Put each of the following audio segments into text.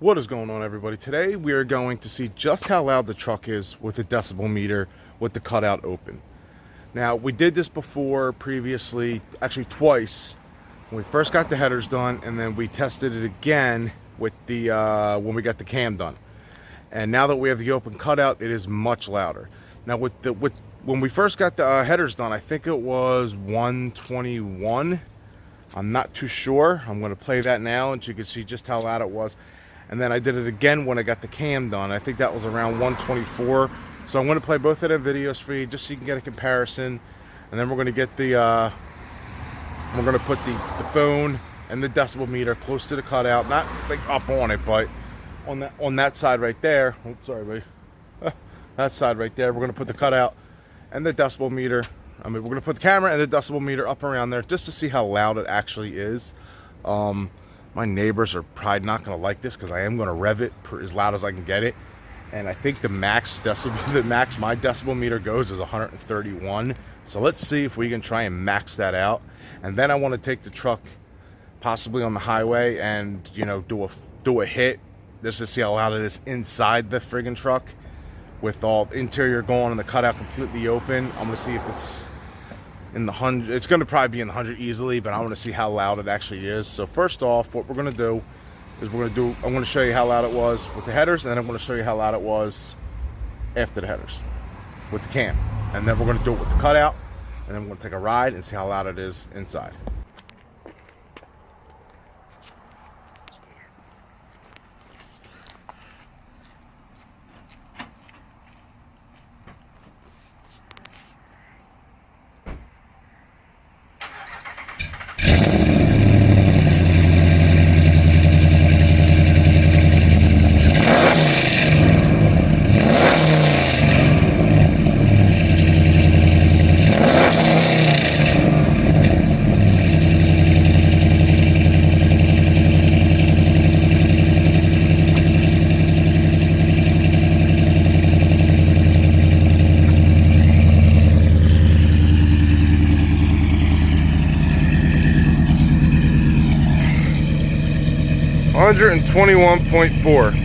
What is going on, everybody? Today we are going to see just how loud the truck is with the decibel meter with the cutout open. Now, we did this before previously, actually twice, when we first got the headers done, and then we tested it again with the when we got the cam done. And now that we have the open cutout, it is much louder. Now when we first got the headers done, I think it was 121. I'm not too sure. I'm going to play that now and so you can see just how loud it was. And then I did it again when I got the cam done. I think that was around 124. So I'm going to play both of them videos for you just so you can get a comparison. And then we're going to get the we're going to put the phone and the decibel meter close to the cutout, not like up on it, but on that side right there. Oops, sorry, buddy. That side right there. We're going to put the cutout and the decibel meter. I mean, we're going to put the camera and the decibel meter up around there just to see how loud it actually is. My neighbors are probably not going to like this because I am going to rev it as loud as I can get it. And I think the max my decibel meter goes is 131. So let's see if we can try and max that out. And then I want to take the truck possibly on the highway and, you know, do a hit just to see how loud it is inside the friggin' truck with all interior going and the cutout completely open. I'm going to see if it's in the 100. It's going to probably be in the 100 easily, but I want to see how loud it actually is. So first off, what we're going to do is I'm going to show you how loud it was with the headers, and then I'm going to show you how loud it was after the headers with the cam. And then we're going to do it with the cutout, and then we're going to take a ride and see how loud it is inside. $121.4.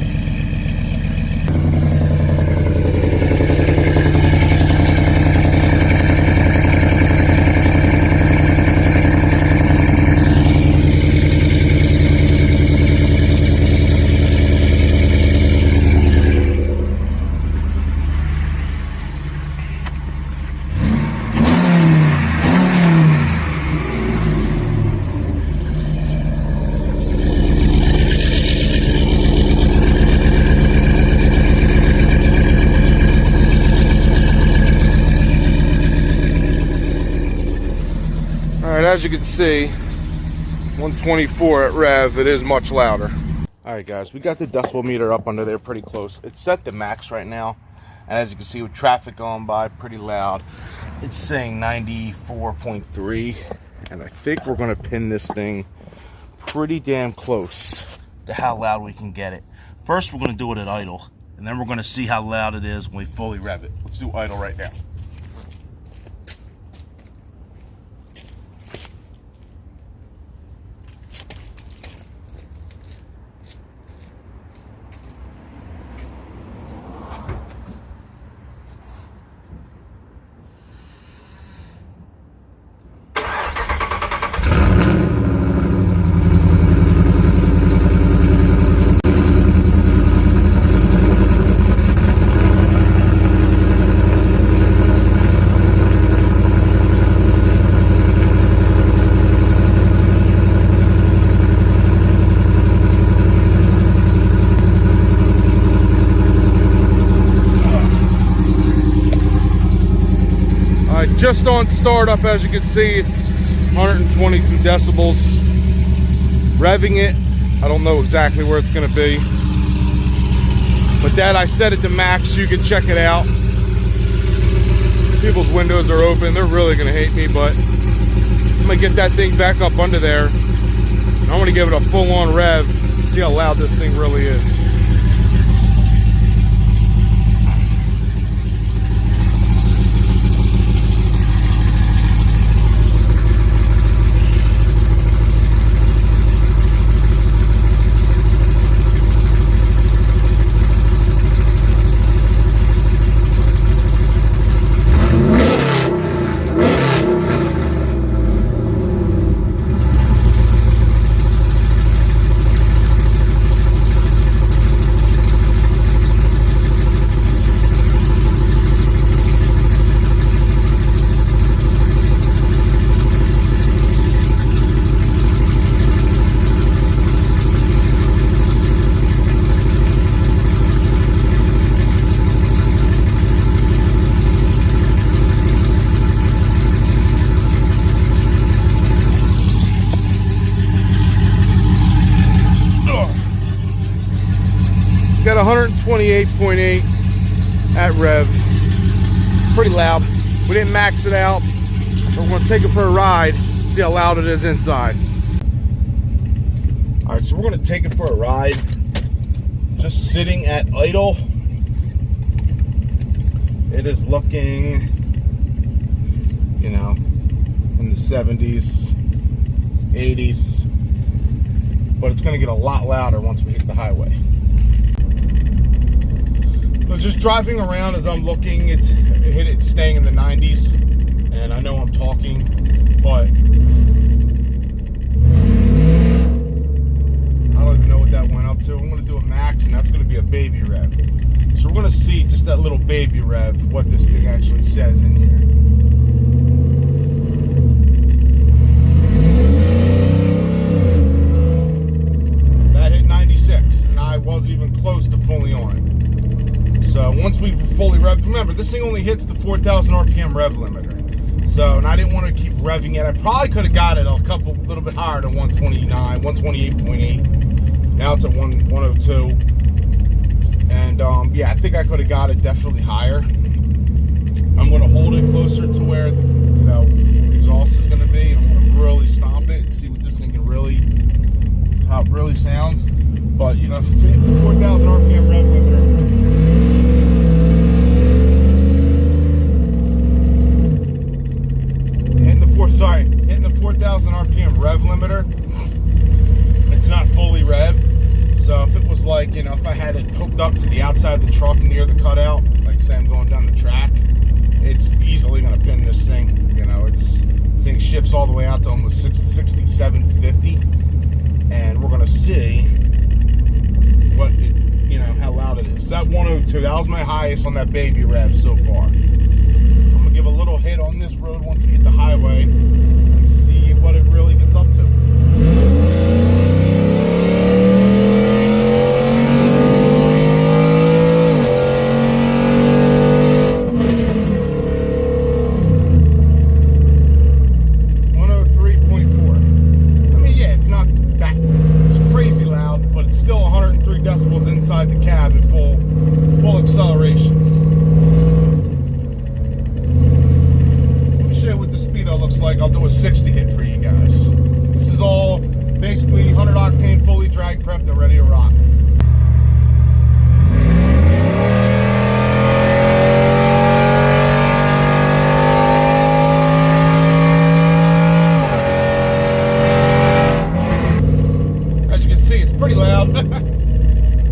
As you can see, 124 at rev, it is much louder. Alright guys, we got the decibel meter up under there pretty close. It's set to max right now, and as you can see with traffic going by, pretty loud. It's saying 94.3, and I think we're going to pin this thing pretty damn close to how loud we can get it. First we're going to do it at idle, and then we're going to see how loud it is when we fully rev it. Let's do idle right now. Just on startup, as you can see, it's 122 decibels. Revving it, I don't know exactly where it's going to be, but that I set it to max so you can check it out. People's windows are open, they're really going to hate me, but I'm going to get that thing back up under there. I'm going to give it a full-on rev, see how loud this thing really is. 128.8 at rev. Pretty loud. We didn't max it out. We're going to take it for a ride, see how loud it is inside. All right, so we're going to take it for a ride. Just sitting at idle. It is looking, you know, in the 70s, 80s, but it's going to get a lot louder once we hit the highway. So just driving around as I'm looking, it's staying in the 90s, and I know I'm talking, but I don't even know what that went up to. I'm going to do a max, and that's going to be a baby rev. So we're going to see just that little baby rev, what this thing actually says in here. That hit 96, and I wasn't even close to fully on. So once we fully revved, remember, this thing only hits the 4,000 RPM rev limiter. So, and I didn't want to keep revving it. I probably could have got it a little bit higher than 129, 128.8. Now it's at 102. And yeah, I think I could have got it definitely higher. I'm going to hold it closer to where the, you know, exhaust is going to be. I'm going to really stomp it and see what this thing can really, how it really sounds. But, you know, 4,000 RPM rev limiter. Hitting the 4,000 RPM rev limiter, it's not fully revved. So if it was like, you know, if I had it hooked up to the outside of the truck near the cutout, like say I'm going down the track, it's easily going to pin this thing. You know, this thing shifts all the way out to almost 67, 50, and we're going to see what it, you know, how loud it is. So that 102, that was my highest on that baby rev so far. I'm going to give a little hit on this road once we hit the highway and see what it really gets up to. Decibels inside the cab at full acceleration. I'll show you what the speedo looks like. I'll do a 60 hit for you guys. This is all basically 100 octane, fully drag prepped and ready to rock. As you can see, it's pretty loud.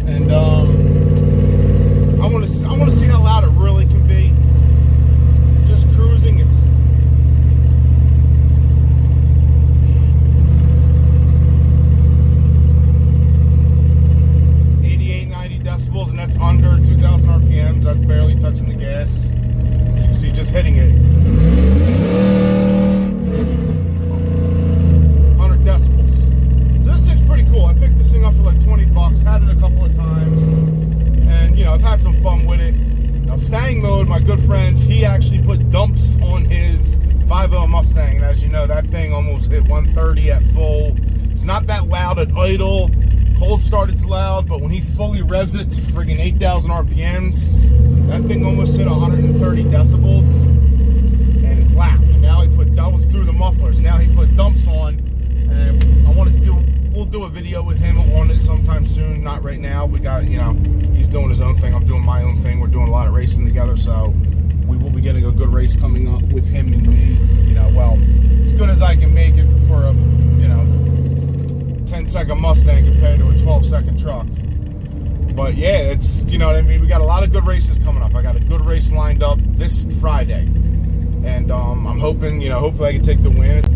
And I want to see how loud it really can be. Just cruising, it's 88, 90 decibels, and that's under 2,000 RPMs. That's barely touching the gas. You can see just hitting it. 100 decibels. So this thing's pretty cool. I picked this thing up for like 20 bucks. Had it a couple of times, and you know, I've had some fun with it. Now Stang Mode, my good friend, he actually put dumps on his 5.0 Mustang, and as you know, that thing almost hit 130 at full. It's not that loud at idle. Cold start, it's loud, but when he fully revs it to friggin' 8,000 RPMs, that thing almost hit 130 decibels, and it's loud. And now he put, that was through the mufflers. Now he put dumps on, and I wanted to do, we'll do a video with him on it sometime soon. Not right now. We got, you know, he's doing his own thing. I'm doing my own thing. We're doing a lot of racing together, so we will be getting a good race coming up with him and me. You know, well, as good as I can make it for a, you know, 10-second Mustang compared to a 12-second truck. But yeah, it's, you know what I mean. We got a lot of good races coming up. I got a good race lined up this Friday, and I'm hoping, you know, hopefully I can take the win.